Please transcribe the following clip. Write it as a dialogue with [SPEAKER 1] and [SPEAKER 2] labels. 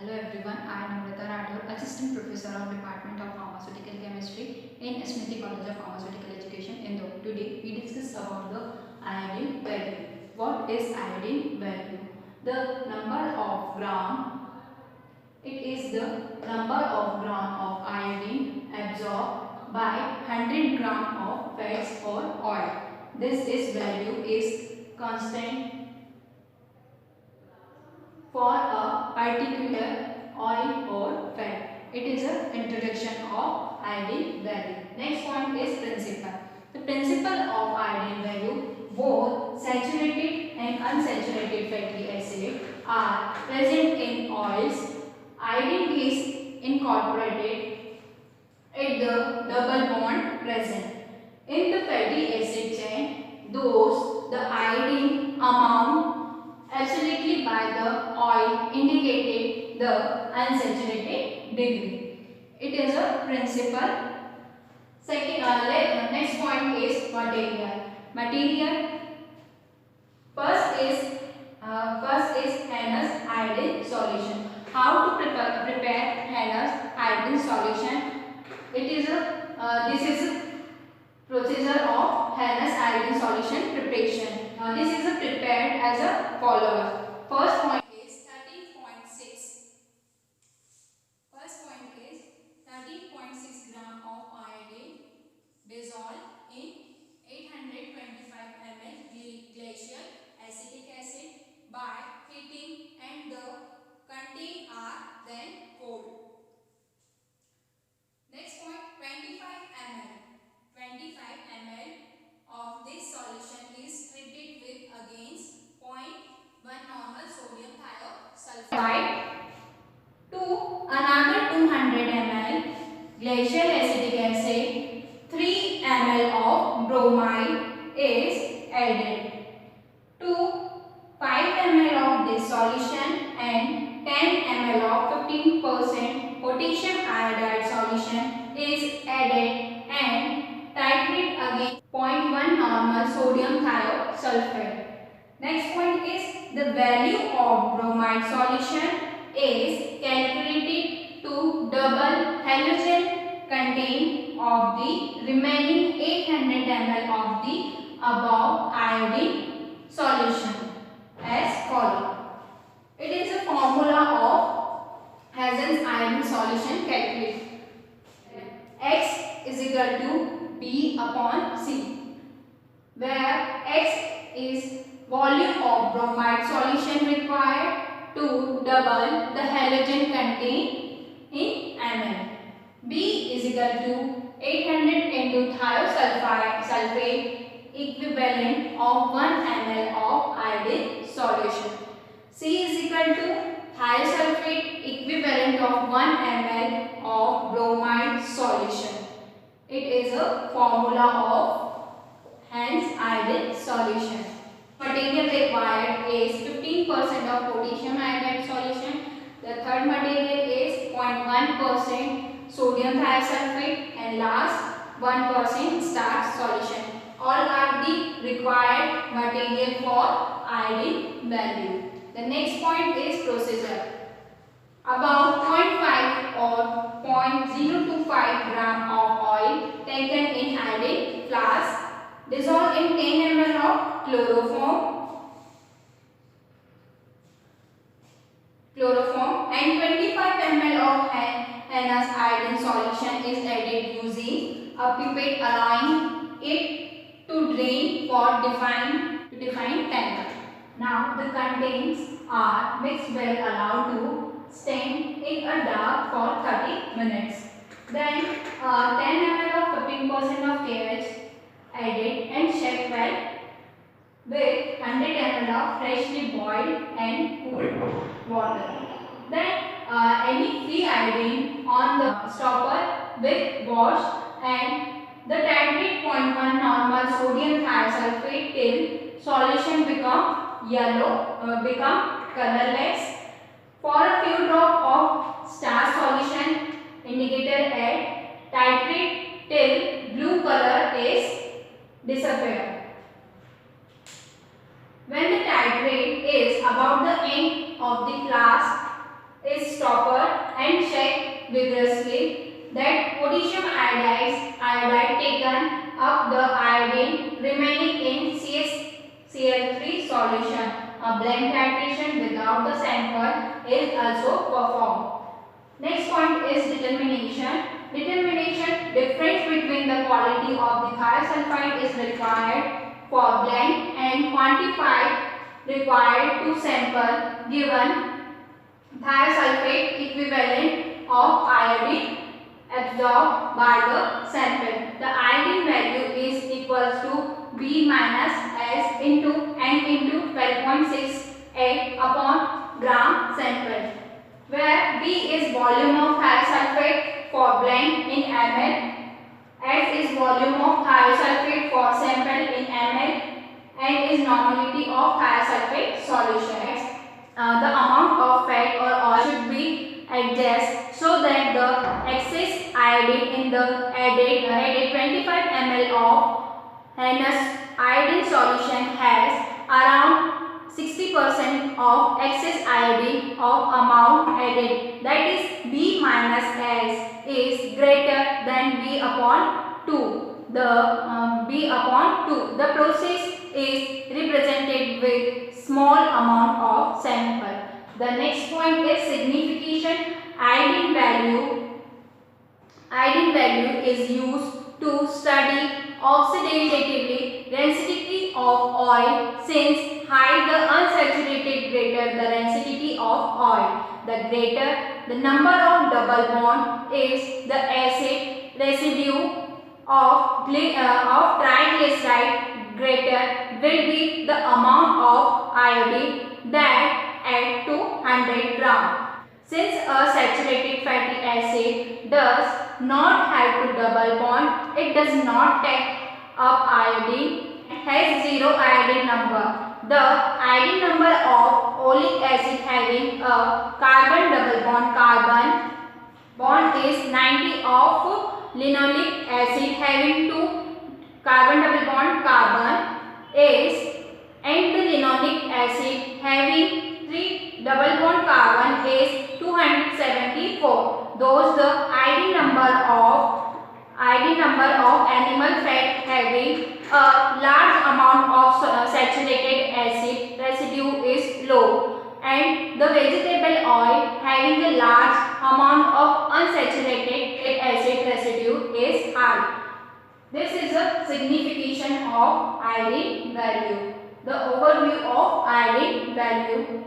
[SPEAKER 1] Hello everyone, I am Namrata Rathore, Assistant Professor of Department of Pharmaceutical Chemistry in Smriti College of Pharmaceutical Education, Indore. Today we discuss about the iodine value. What is iodine value? The number of gram, it is the number of gram of iodine absorbed by 100 gram of fats or oil. This value is constant for a particular oil or fat. It is an introduction of iodine value. Next point is principle. The principle of iodine value, both saturated and unsaturated fatty acid are present in oils. Iodine is incorporated at the double bond present. In the fatty acid chain, those the iodine amount absolutely by the oil indicated the unsaturated degree. It is a principle. Next point is material. Material first is Henne's iodine solution. How to prepare Henne's iodine solution? This is a procedure of Henne's iodine solution preparation. This is prepared as a follows. First point is 13.6. First point is 13.6 gram of iodine dissolved in 825 ml glacial acetic acid by heating, and the content are then cooled. Next point, 25 ml. 25 ml of this solution is treated with against 0.1 normal sodium thiosulfide to another 200 ml glacial acetic acid. 3 ml of bromide is added to 5 ml of this solution, and 10 ml of 15% potassium iodide solution is added and titrate against 0.1 normal sodium thiosulfate. Next point is the value of bromide solution is calculated to double halogen content of the remaining 800 ml of the above iodine solution as follows. It is a formula of Henne's iodine solution calculated. X is equal to B upon C, where X is volume of bromide solution required to double the halogen content in ml. B is equal to 800 into thiosulfate equivalent of 1 ml of iodine solution. C is equal to thiosulfate equivalent of 1 ml of bromide solution. It is a formula of Henne's iodine solution. Material required is 15% of potassium iodide solution. The third material is 0.1% sodium thiosulfate, and last 1% starch solution. All are the required material for iodine value. The next point is procedure. About 0.5 or 0.025 gram of oil taken in iodine flask, dissolved in 10 ml of chloroform, and 25 ml of Henne's iodine solution is added using a pipette, allowing it to drain for defined tank. Now the contents are mixed well, allowed to stand in a dark for 30 minutes. Then 10 ml of 15% of KH added and shake well with 100 ml of freshly boiled and cooled water. Then any free iodine on the stopper with wash, and the titrate 0.1 normal sodium thiosulfate till solution become yellow, become colorless. For a few drops of starch solution indicated at titrate till blue color is disappear. When the titrate is about the end of the flask, is proper and check vigorously that potassium iodide taken up the iodine remaining in CaCl3 solution. A blend titration without the sample is also performed. Next point is determination. Determination, difference between the quality of the thiosulfide is required for blend and quantified required to sample given thiosulfate equivalent of iodine absorbed by the sample. The iodine value is equals to B minus S into N into 12.68 upon gram sample, where B is volume of thiosulfate for blend in ml, S is volume of thiosulfate for sample in ml, N is normality of thiosulfate solution. The amount of fat or oil should be adjusted so that the excess iodine in the added 25 ml of heinous iodine solution has around 60% of excess iodine of amount added, that is B minus S is greater than B upon 2. B upon 2. The process is represented with small amount of sample. The next point is signification. Iodine value is used to study oxidatively density of oil, since high the unsaturated greater the density of oil. The greater the number of double bond is the acid residue of triglyceride, greater will be the amount of iodine that add to 100 gram. Since a saturated fatty acid does not have to double bond, it does not take up iodine, has zero iodine number. The iodine number of oleic acid having a carbon double bond is 90 of linoleic acid having 2 carbon double bond is, and the linoleic acid having 3 double bond carbon is 274. Thus the iodine number of animal fat having a large amount of saturated acid residue is low, and the vegetable oil having a large amount of unsaturated acid residue is high. This is a signification of iodine value. The overview of iodine value.